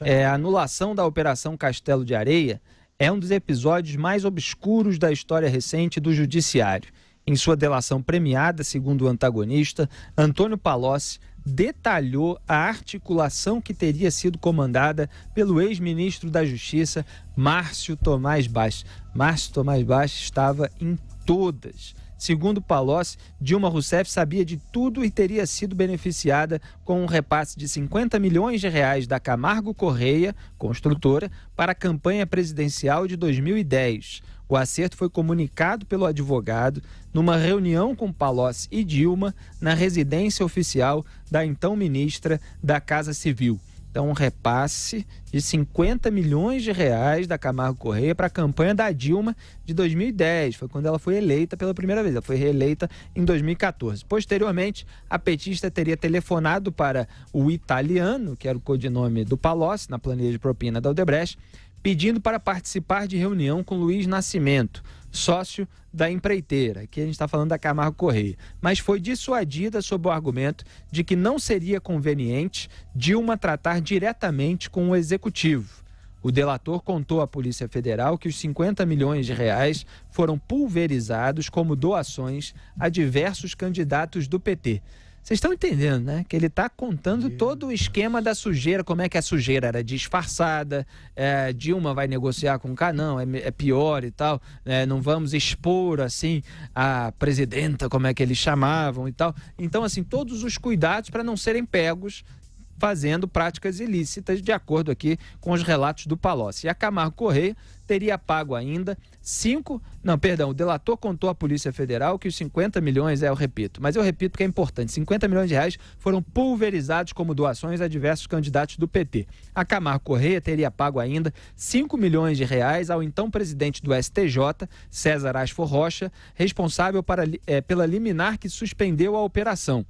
A anulação da Operação Castelo de Areia é um dos episódios mais obscuros da história recente do judiciário. Em sua delação premiada, segundo o antagonista, Antônio Palocci detalhou a articulação que teria sido comandada pelo ex-ministro da Justiça, Márcio Tomás Bastos. Márcio Tomás Bastos estava em todas. Segundo Palocci, Dilma Rousseff sabia de tudo e teria sido beneficiada com um repasse de 50 milhões de reais da Camargo Correia, construtora, para a campanha presidencial de 2010. O acerto foi comunicado pelo advogado numa reunião com Palocci e Dilma na residência oficial da então ministra da Casa Civil. Então, um repasse de 50 milhões de reais da Camargo Correia para a campanha da Dilma de 2010. Foi quando ela foi eleita pela primeira vez. Ela foi reeleita em 2014. Posteriormente, a petista teria telefonado para o Italiano, que era o codinome do Palocci, na planilha de propina da Odebrecht, pedindo para participar de reunião com Luiz Nascimento, sócio da empreiteira, que a gente está falando da Camargo Correia, mas foi dissuadida sob o argumento de que não seria conveniente Dilma tratar diretamente com o executivo. O delator contou à Polícia Federal que os 50 milhões de reais foram pulverizados como doações a diversos candidatos do PT. Vocês estão entendendo, né? Que ele está contando todo o esquema da sujeira, como é que a sujeira era disfarçada, Dilma vai negociar com o cara, não, é pior e tal, não vamos expor, assim, a presidenta, como é que eles chamavam e tal. Então, assim, todos os cuidados para não serem pegos fazendo práticas ilícitas, de acordo aqui com os relatos do Palocci. E a Camargo Correia teria pago ainda o delator contou à Polícia Federal que os 50 milhões, eu repito porque é importante, 50 milhões de reais foram pulverizados como doações a diversos candidatos do PT. A Camargo Correia teria pago ainda 5 milhões de reais ao então presidente do STJ, César Asfor Rocha, responsável pela liminar que suspendeu a operação.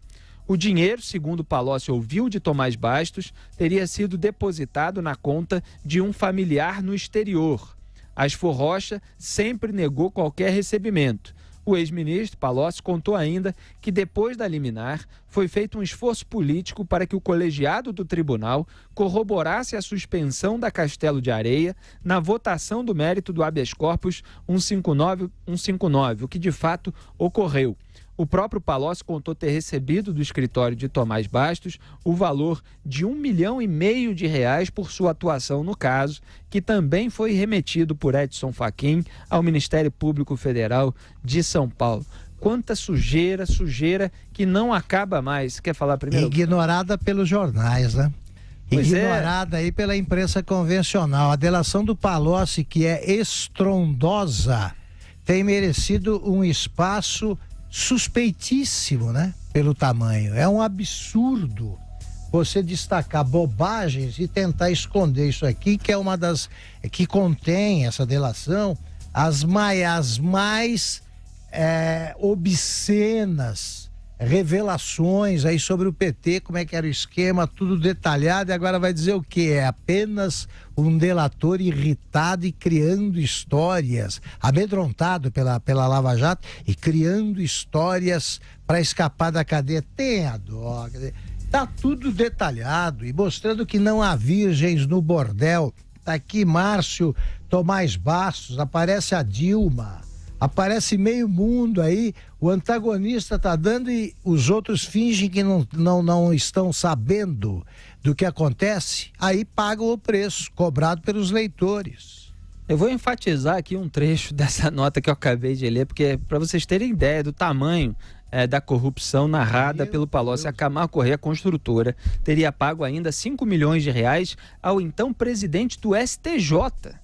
O dinheiro, segundo Palocci ouviu de Tomás Bastos, teria sido depositado na conta de um familiar no exterior. Asfor Rocha sempre negou qualquer recebimento. O ex-ministro Palocci contou ainda que depois da liminar foi feito um esforço político para que o colegiado do tribunal corroborasse a suspensão da Castelo de Areia na votação do mérito do habeas corpus 159, o que de fato ocorreu. O próprio Palocci contou ter recebido do escritório de Tomás Bastos o valor de R$1,5 milhão de reais por sua atuação no caso, que também foi remetido por Edson Fachin ao Ministério Público Federal de São Paulo. Quanta sujeira que não acaba mais. Quer falar primeiro? Ignorada pelos jornais, né? Ignorada aí pela imprensa convencional. A delação do Palocci, que é estrondosa, tem merecido um espaço suspeitíssimo, né? Pelo tamanho. É um absurdo você destacar bobagens e tentar esconder isso aqui, que é uma das que contém essa delação, as mais obscenas revelações aí sobre o PT, como é que era o esquema, tudo detalhado, e agora vai dizer o quê? É apenas um delator irritado e criando histórias, amedrontado pela Lava Jato e criando histórias para escapar da cadeia. Tenha dó, tá tudo detalhado e mostrando que não há virgens no bordel. Tá aqui Márcio Tomás Bastos, aparece a Dilma, aparece meio mundo aí, o antagonista tá dando e os outros fingem que não estão sabendo do que acontece, aí pagam o preço cobrado pelos leitores. Eu vou enfatizar aqui um trecho dessa nota que eu acabei de ler, porque para vocês terem ideia do tamanho da corrupção narrada pelo Palocci, a Camargo Correia, construtora, teria pago ainda 5 milhões de reais ao então presidente do STJ.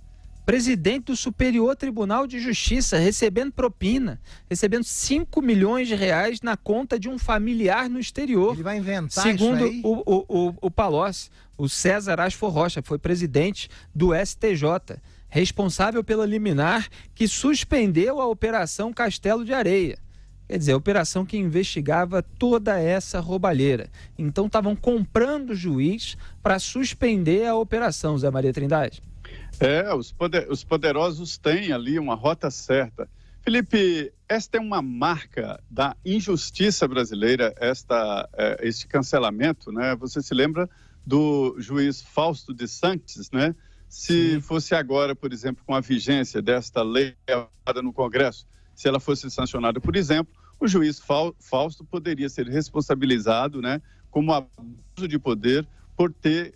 Presidente do Superior Tribunal de Justiça, recebendo propina, recebendo 5 milhões de reais na conta de um familiar no exterior. Ele vai inventar segundo isso aí? o Palocci, o César Asfor Rocha, foi presidente do STJ, responsável pela liminar que suspendeu a Operação Castelo de Areia. Quer dizer, a operação que investigava toda essa roubalheira. Então estavam comprando juiz para suspender a operação, Zé Maria Trindade. Os poderosos têm ali uma rota certa. Felipe, esta é uma marca da injustiça brasileira, este cancelamento, né? Você se lembra do juiz Fausto de Sanctis, né? Se fosse agora, por exemplo, com a vigência desta lei aprovada no Congresso, se ela fosse sancionada, por exemplo, o juiz Fausto poderia ser responsabilizado, né, como abuso de poder por ter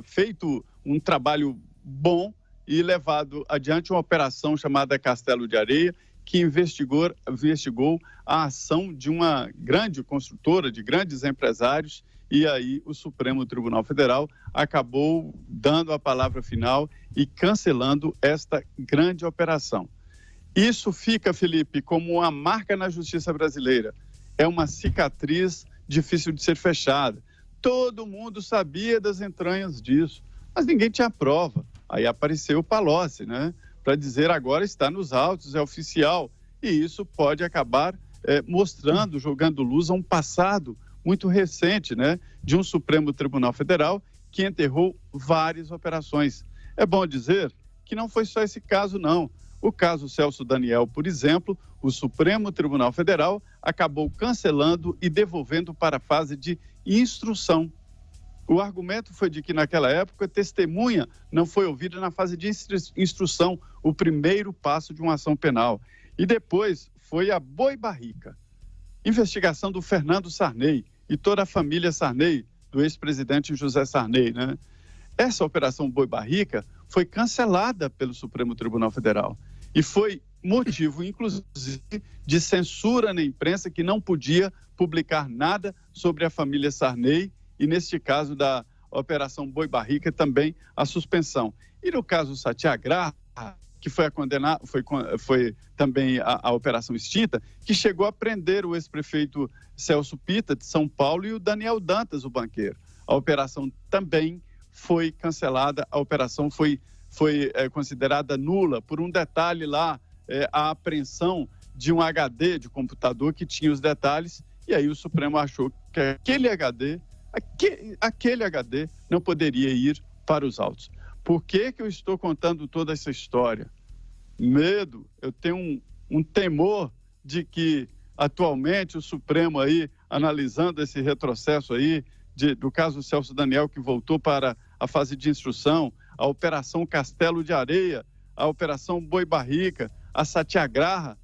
feito um trabalho bom e levado adiante uma operação chamada Castelo de Areia, que investigou a ação de uma grande construtora, de grandes empresários, e aí o Supremo Tribunal Federal acabou dando a palavra final e cancelando esta grande operação. Isso fica, Felipe, como uma marca na justiça brasileira. É uma cicatriz difícil de ser fechada. Todo mundo sabia das entranhas disso, mas ninguém tinha prova. Aí apareceu o Palocci, né? Para dizer agora está nos autos, é oficial. E isso pode acabar mostrando, jogando luz a um passado muito recente, né? De um Supremo Tribunal Federal que enterrou várias operações. É bom dizer que não foi só esse caso, não. O caso Celso Daniel, por exemplo, o Supremo Tribunal Federal acabou cancelando e devolvendo para a fase de instrução. O argumento foi de que, naquela época, a testemunha não foi ouvida na fase de instrução, o primeiro passo de uma ação penal. E depois foi a boi-barrica. Investigação do Fernando Sarney e toda a família Sarney, do ex-presidente José Sarney, né? Essa operação boi-barrica foi cancelada pelo Supremo Tribunal Federal e foi motivo, inclusive, de censura na imprensa, que não podia publicar nada sobre a família Sarney e, neste caso da operação boi-barrica, também a suspensão. E no caso Satyagraha, que foi também a operação extinta, que chegou a prender o ex-prefeito Celso Pitta, de São Paulo, e o Daniel Dantas, o banqueiro. A operação também foi cancelada, a operação foi considerada nula por um detalhe lá, a apreensão de um HD de computador que tinha os detalhes, e aí o Supremo achou que aquele HD não poderia ir para os autos. Por que eu estou contando toda essa história? Medo, eu tenho um temor de que atualmente o Supremo aí, analisando esse retrocesso aí, do caso Celso Daniel, que voltou para a fase de instrução, a Operação Castelo de Areia, a Operação Boi-Barrica, a Satyagraha,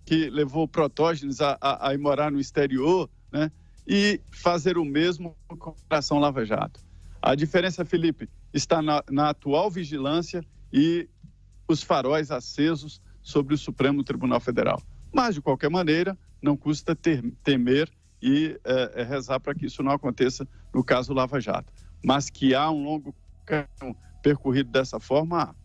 que levou Protógenes a ir morar no exterior, né? E fazer o mesmo com a Operação Lava Jato. A diferença, Felipe, está na atual vigilância e os faróis acesos sobre o Supremo Tribunal Federal. Mas, de qualquer maneira, não custa temer e rezar para que isso não aconteça no caso Lava Jato. Mas que há um longo caminho percorrido dessa forma, há.